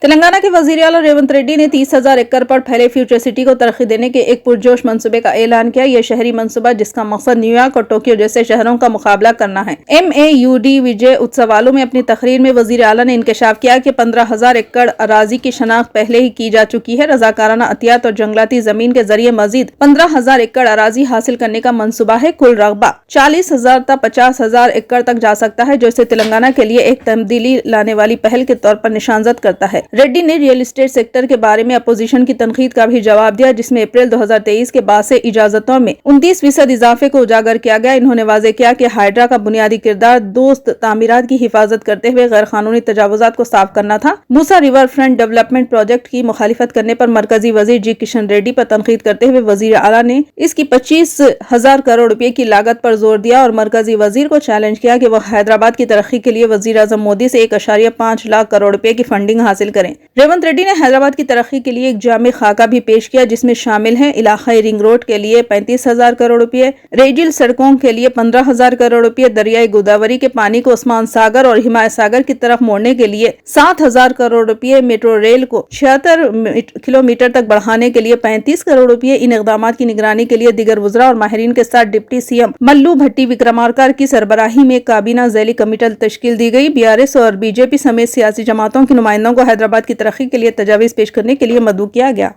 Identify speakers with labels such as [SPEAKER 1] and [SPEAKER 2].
[SPEAKER 1] تلنگانہ کے وزیر اعلیٰ ریونت ریڈی نے 30,000 ایکڑ پر پھیلے فیوچر سٹی کو ترقی دینے کے ایک پرجوش منصوبے کا اعلان کیا۔ یہ شہری منصوبہ جس کا مقصد نیو یارک اور ٹوکیو جیسے شہروں کا مقابلہ کرنا ہے۔ MAUD وجے اتسوالو میں اپنی تقریر میں وزیر اعلیٰ نے انکشاف کیا کہ 15,000 ایکڑ اراضی کی شناخت پہلے ہی کی جا چکی ہے۔ رضاکارانہ عطیات اور جنگلاتی زمین کے ذریعے مزید 15,000 ایکڑ اراضی حاصل کرنے کا منصوبہ ہے۔ کل رقبہ 40,000 تا 50,000 ایکڑ تک جا سکتا ہے، جو اسے تلنگانہ کے لیے ایک تبدیلی لانے والی پہل کے طور پر نشانزد کرتا ہے۔ ریڈی نے ریئل اسٹیٹ سیکٹر کے بارے میں اپوزیشن کی تنقید کا بھی جواب دیا، جس میں اپریل 2023 کے بعد سے اجازتوں میں 29% اضافے کو اجاگر کیا گیا۔ انہوں نے واضح کیا کہ ہائیڈرا کا بنیادی کردار دوست تعمیرات کی حفاظت کرتے ہوئے غیر قانونی تجاوزات کو صاف کرنا تھا۔ موسیٰ ریور فرنٹ ڈیولپمنٹ پروجیکٹ کی مخالفت کرنے پر مرکزی وزیر جی کشن ریڈی پر تنقید کرتے ہوئے وزیر اعلیٰ نے اس کی 25,000 کروڑ روپے کی لاگت پر زور دیا اور مرکزی وزیر کو چیلنج کیا کہ وہ حیدرآباد کی ترقی کے لیے وزیر اعظم مودی سے 1.5 لاکھ کروڑ روپے کی فنڈنگ حاصل کریں۔ ریونت ریڈی نے حیدرآباد کی ترقی کے لیے ایک جامع خاکہ بھی پیش کیا، جس میں شامل ہیں علاقائی رنگ روڈ کے لیے 35,000 کروڑ روپے، ریجل سڑکوں کے لیے 15,000 کروڑ روپے، دریائے گوداوری کے پانی کو عثمان ساگر اور ہمایت ساگر کی طرف موڑنے کے لیے 7,000 کروڑ روپے، میٹرو ریل کو 76 کلومیٹر تک بڑھانے کے لیے 35 کروڑ روپے۔ ان اقدامات کی نگرانی کے لیے دیگر وزراء اور ماہرین کے ساتھ ڈپٹی CM ملو بھٹی وکرمارکا کی سربراہی میں کابینہ ذیلی کمیٹی تشکیل دی گئی۔ BRS اور BJP سمیت سیاسی جماعتوں کے نمائندوں کو حیدرآباد کی ترقی کے لیے تجاویز پیش کرنے کے لیے مدعو کیا گیا۔